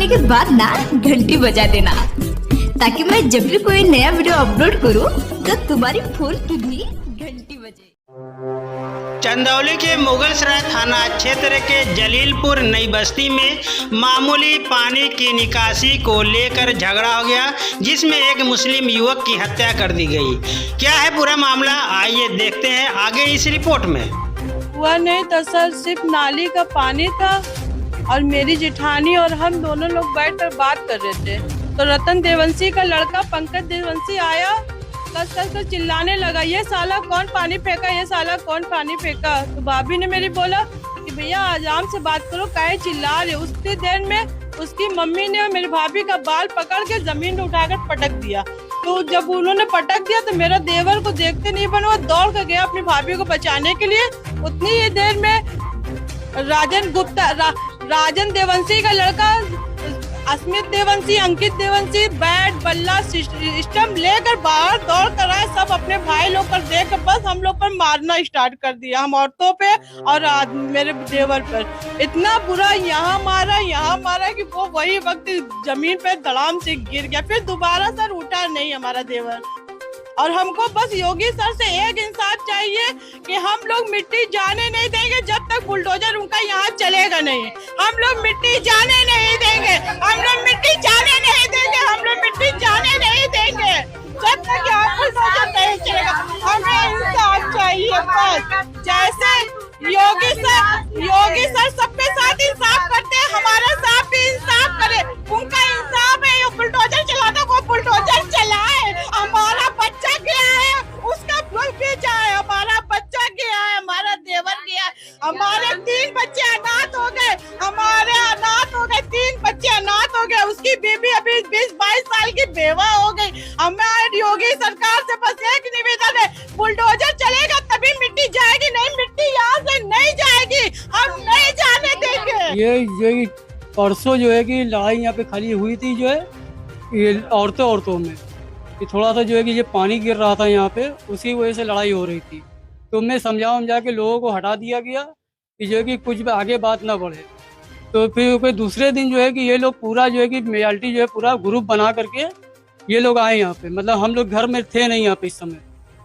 के बाद ना घंटी बजा देना, ताकि मैं जब भी कोई नया वीडियो अपलोड करूं तो तुम्हारी फोन की भी घंटी बजे। चंदौली के मुगलसराय थाना क्षेत्र के जलीलपुर नई बस्ती में मामूली पानी की निकासी को लेकर झगड़ा हो गया, जिसमें एक मुस्लिम युवक की हत्या कर दी गई। क्या है पूरा मामला, आइए देखते हैं आगे इस रिपोर्ट में। हुआ नहीं था सर, सिर्फ नाली का पानी था और मेरी जेठानी और हम दोनों लोग बैठकर बात कर रहे थे, तो रतन देवंशी का लड़का पंकज देवंशी आया, कस कस कर चिल्लाने लगा, ये साला कौन पानी फेंका, ये साला कौन पानी फेंका। तो भाभी ने मेरी बोला कि भैया आराम से बात करो, काहे चिल्ला रहे। उतनी देर में उसकी मम्मी ने मेरी भाभी का बाल पकड़ के जमीन में उठाकर पटक दिया। तो जब उन्होंने पटक दिया तो मेरा देवर को देखते नहीं बना, वो दौड़ कर गया अपनी भाभी को बचाने के लिए। उतनी ही देर में राजन देवंशी का लड़का अस्मित देवंशी, अंकित देवंशी बैट बल्ला सिस्टम लेकर बाहर दौड़ कर आए। सब अपने भाई लोग पर देख बस हम लोग पर मारना स्टार्ट कर दिया, हम औरतों पे और मेरे देवर पर। इतना बुरा यहाँ मारा कि वो वही वक्त जमीन पे धड़ाम से गिर गया। फिर दोबारा सर उठा नहीं हमारा देवर। और हमको बस योगी सर से एक इंसाफ चाहिए कि हम लोग मिट्टी जाने नहीं देंगे जब तक बुलडोजर उनका यहाँ चलेगा नहीं। हम लोग मिट्टी जाने नहीं देंगे, हम लोग मिट्टी जाने नहीं देंगे, हम लोग मिट्टी जाने नहीं देंगे जब तक यहाँ बुलडोजर नहीं चलेगा। हमें इंसाफ चाहिए बस। जैसे योगी सर सबके साथ इंसाफ करते हैं, हमारे साथ भी इंसाफ करे। उनका इंसाफ है, ये बुलडोजर चलाता वो बुलडोजर चलाए। हमारा बच्चा गया है, उसका फल भी जाए। हमारा बच्चा गया है, हमारा देवर गया है, हमारे 3 बच्चे अनाथ हो गए, हमारे अनाथ हो गए, 3 बच्चे अनाथ हो गए। उसकी बीबी अभी 20-22 साल की बेवा हो गई। हमारे योगी सरकार से बस एक निवेदन है, बुलडोजर चलेगा तभी मिट्टी जाएगी, नहीं मिट्टी यहाँ से नहीं जाएगी, हम नहीं जाने देंगे। ये परसों जो है कि लड़ाई यहाँ पे खाली हुई थी, जो है ये औरतों में कि थोड़ा सा जो है कि ये पानी गिर रहा था यहाँ पे, उसी वजह से लड़ाई हो रही थी। तो मैं समझा के लोगों को हटा दिया गया कि जो है कि कुछ भी आगे बात ना बढ़े। तो फिर दूसरे दिन जो है कि ये लोग पूरा जो है कि मेजॉरिटी जो है पूरा ग्रुप बना करके ये लोग आए यहाँ पे। मतलब हम लोग घर में थे नहीं यहाँ पे इस समय,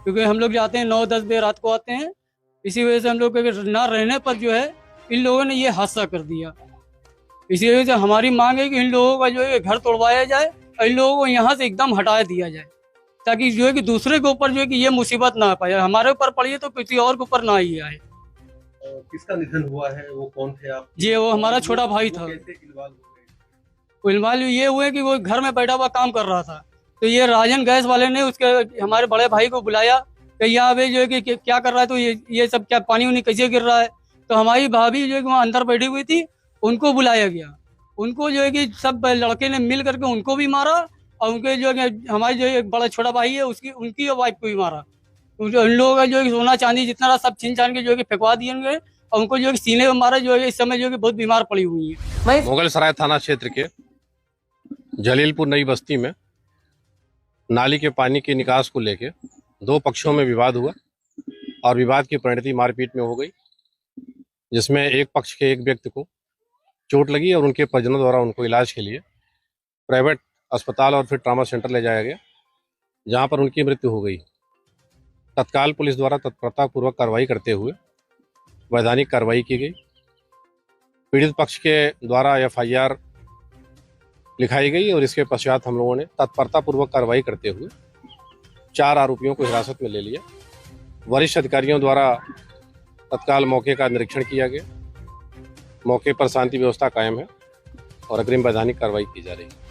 क्योंकि हम लोग जाते हैं 9-10 बजे रात को आते हैं। इसी वजह से हम लोग ना रहने पर जो है इन लोगों ने ये हादसा कर दिया। इसी वजह से हमारी मांग है कि इन लोगों का जो है घर तोड़वाया जाए और इन लोगों को यहाँ से एकदम हटा दिया जाए, ताकि जो है कि दूसरे के ऊपर जो है कि ये मुसीबत ना आ पाए। हमारे ऊपर पड़ी है तो किसी और के ऊपर ना ही आए। किसका निधन हुआ है, वो कौन थे आप? जी वो हमारा छोटा भाई था। इल्माल ये हुए कि वो घर में बैठा हुआ काम कर रहा था, तो ये राजन गैस वाले ने उसके हमारे बड़े भाई को बुलाया कि यहाँ पे जो है कि क्या कर रहा है, तो ये सब क्या पानी उनी कैसे गिर रहा है। तो हमारी भाभी जो है वहाँ अंदर बैठी हुई थी, उनको बुलाया गया। उनको जो है कि सब लड़के ने मिल करके उनको भी मारा और उनके जो है हमारी जो एक बड़ा छोटा भाई है उनकी वाइफ को भी मारा। उन लोगों का जो है सोना चांदी जितना रहा सब छीन छान के जो है कि फेंकवा दिए गए और उनको जो है सीने में मारा। जो है इस समय जो है बहुत बीमार पड़ी हुई है। मुगलसराय थाना क्षेत्र के जलीलपुर नई बस्ती में नाली के पानी के निकास को लेके 2 पक्षों में विवाद हुआ और विवाद की परिणति मारपीट में हो गई, जिसमें एक पक्ष के एक व्यक्ति को चोट लगी और उनके परिजनों द्वारा उनको इलाज के लिए प्राइवेट अस्पताल और फिर ट्रामा सेंटर ले जाया गया, जहां पर उनकी मृत्यु हो गई। तत्काल पुलिस द्वारा तत्परतापूर्वक कार्रवाई करते हुए वैधानिक कार्रवाई की गई। पीड़ित पक्ष के द्वारा FIR लिखाई गई और इसके पश्चात हम लोगों ने तत्परतापूर्वक कार्रवाई करते हुए 4 आरोपियों को हिरासत में ले लिया। वरिष्ठ अधिकारियों द्वारा तत्काल मौके का निरीक्षण किया गया। मौके पर शांति व्यवस्था कायम है और अग्रिम वैधानिक कार्रवाई की जा रही है।